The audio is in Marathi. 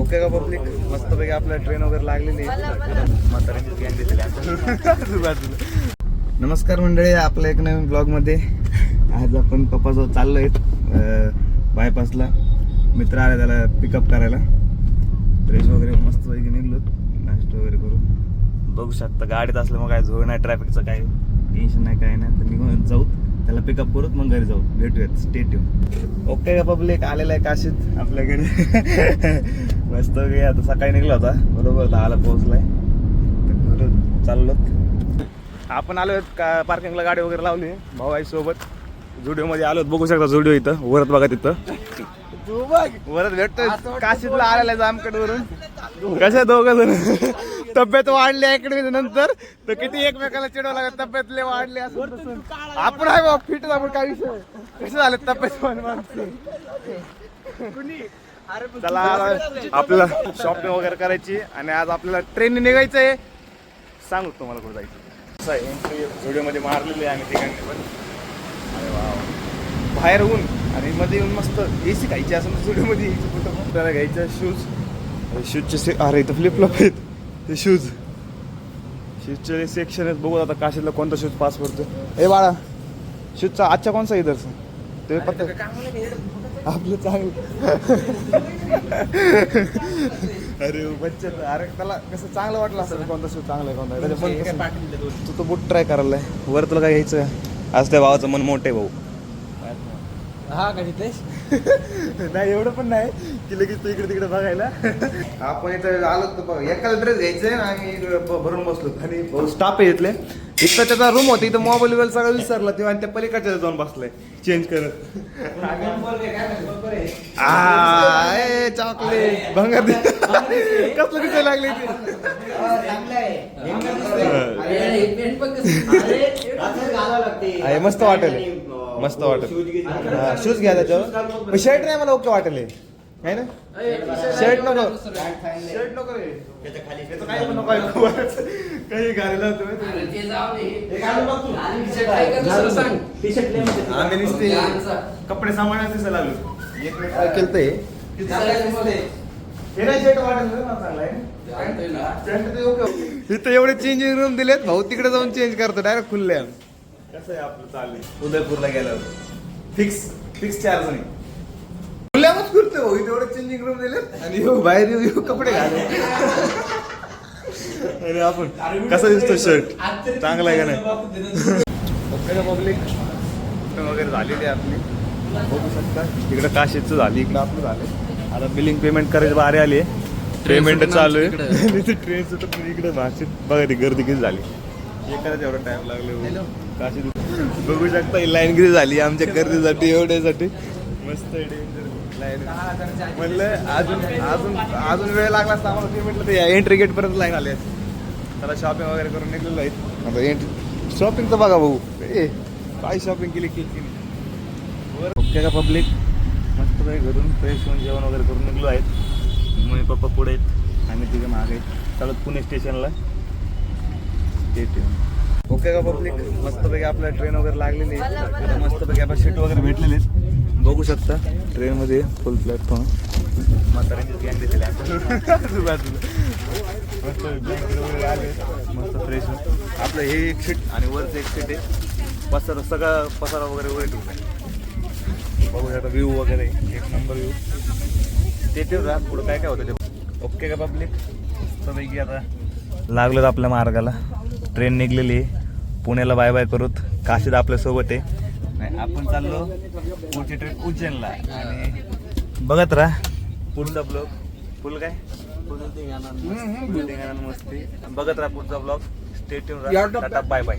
ओके का पब्लिक, मस्तपैकी आपल्या ट्रेन वगैरे लागलेली म्हाताऱ्यांची गँग दिसली. नमस्कार मंडळी, आपल्या एक नवीन ब्लॉगमध्ये आज आपण पप्पाजवळ चाललोय बायपासला. मित्र आले त्याला पिकअप करायला. फ्रेश वगैरे मस्तपैकी निघलो, नाश्ता वगैरे करून. बघू शकता गाडीत असलं मग काय झोड नाही, ट्रॅफिकचं काय टेन्शन नाही, काय नाही. तर निघून जाऊ, त्याला पिकअप करूत, मग घरी जाऊ. भेटूयात, स्टे ट्यून. ओके का पब्लिक, आलेला आहे काशीत आपल्याकडे. मस्त वगैरे आता सकाळी निघला होता, बरोबर 10ला पोहोचलाय. तर घरून चाललो. आपण आलो का पार्किंगला गाडी वगैरे लावली. भाऊ आई सोबत जुडिओमध्ये आलो. बघू शकता जुडिओ इथं वरत बघा, तिथं वरत भेटतो. काशीतला आलेला आहे जामखेडवरून. कशा दोघं जण तब्येत वाढली इकडे नंतर तर किती एकमेकाला चिडवा लागत, तब्येतले वाढले असं तसं. आपण आहे बाबा फिट, आपण काय विषय कसं झालं तब्येत चला आपल्याला शॉपिंग वगैरे करायची आणि आज आपल्याला ट्रेनने निघायचं आहे. सांगू तुम्हाला कुठं जायचं. असं एंट्री व्हिडिओमध्ये मारलेली आहे आम्ही तिकडे पण. अरे वा, बाहेर ऊन आणि मध्ये येऊन मस्त एसी खायची असं व्हिडिओमध्ये यायची. कुठं आपल्याला घ्यायचं शूजचे अरे इथं फ्लिपफ्लॉप आहेत ते शूजचे सेक्शन आहेत. बघू आता काशीला कोणता शूज पास करतो. ए बाळा, शूजचा आजचा कोणता इधर ते पत्ता आपलं चांगलं. अरे बच्चे, अरे त्याला कसं चांगलं वाटलं असं कोणता शूज चांगला आहे कोणता. तू तो बूट ट्राय करायला आहे. वर तुला काय घ्यायचं आज त्या भावाचं मन मोठे भाऊ. हा का नाही एवढं पण नाही की लगेच तू इकडे तिकडे बघायला. आपण इथं आलो तर एकाला ड्रेस घ्यायचंय आणि भरून बसलो. आणि स्टाफ आहे इथले. इथं त्याचा रूम होता, इथं मोबाईल वगैरे सगळं विसरला तेव्हा आणि त्या पलीकडच्या जाऊन बसलाय चेंज करत. चॉकलेट भंगार कसलं दिसायला लागले ते. मस्त वाटेल, मस्त वाटेल. शूज घ्या त्याच्यावर. शर्ट नाही मला ओके वाटेल आहे ना. शर्ट नको, शर्ट नको रे. काही नको काही घालायला आम्ही नुसते कपडे सांभाळण्यास दिसायला लागलो. एक मिनिट काय केलं ते नाही शर्ट वाटेल चांगला आहे. इथं एवढे चेंजिंग रूम दिलेत भाऊ, तिकडे जाऊन चेंज करतो डायरेक्ट खुल्ले. कसं आहे आपलं चाललंय उदयपूरला गेल्यावर फिक्स 4 जणी खुल्यामच फिरतो भाऊ. इथे एवढे चेंजिंग रूम दिलेत आणि बाहेर येऊ कपडे घाले. अरे आपण कसा दिसतो शर्ट, चांगला आहे का नाही. ओके पब्लिक वगैरे झालेली आहे आपली. बघू शकता इकडे काशीचं झाली, इकडे आपलं झालं. आता बिलिंग पेमेंट करायची बारी आली आहे. पेमेंट चालू आहे ट्रेन सुटत इकडे भाषेत बघा ती गर्दी किती झाली. एखाद्याच एवढा टाइम लागले काशी. बघू शकता लाईन किती झाली आमच्या गर्दीसाठी एवढ्यासाठी. मस्त लाईन म्हणलं अजून अजून अजून वेळ लागला असता आम्हाला. ते म्हटलं ते एंट्री गेट पर्यंत लाईन आली असते. त्याला शॉपिंग वगैरे करून निघलेलं आहे. आता एंट्री शॉपिंग तर बघा भाऊ, काय शॉपिंग केली की नाही. ओके का पब्लिक, मस्त काही घरून फ्रेश होऊन जेवण वगैरे करून निघलो आहेत. मम्मी पप्पा पुढे आहेत, आम्ही तिथे मागे चालत पुणे स्टेशनला. ओके का पब्लिक, मस्तपैकी आपल्या ट्रेन वगैरे लागलेली आहे. मस्तपैकी आपल्या सीट वगैरे भेटलेले आहेत. बघू शकता ट्रेनमध्ये फुल प्लॅटफॉर्म. म्हाताऱ्यांचीच गँग दिसली बाजूला. मस्त ब्लँकेट वगैरे आले, मस्त फ्रेश होऊन. आपलं हे एक सीट आणि वरचं एक सीट आहे. पसारा सगळा पसारा वगैरे वर ठेवला. बघू शकता व्ह्यू वगैरे एक नंबर व्ह्यू. ते राहा पुढं काय काय होतं ते. ओके का पब्लिक, मस्तपैकी आता लागलो आपल्या मार्गाला. ट्रेन निघलेली आहे. पुण्याला बाय बाय करूत. काशीत आपल्यासोबत आहे. नाही आपण चाललो पुढची ट्रेन उज्जैनला. आणि बघत राहा पुढचा ब्लॉग. फुल काय मस्ती बघत राहा पुढचा ब्लॉग. स्टे ट्यून राहा. Tata bye bye.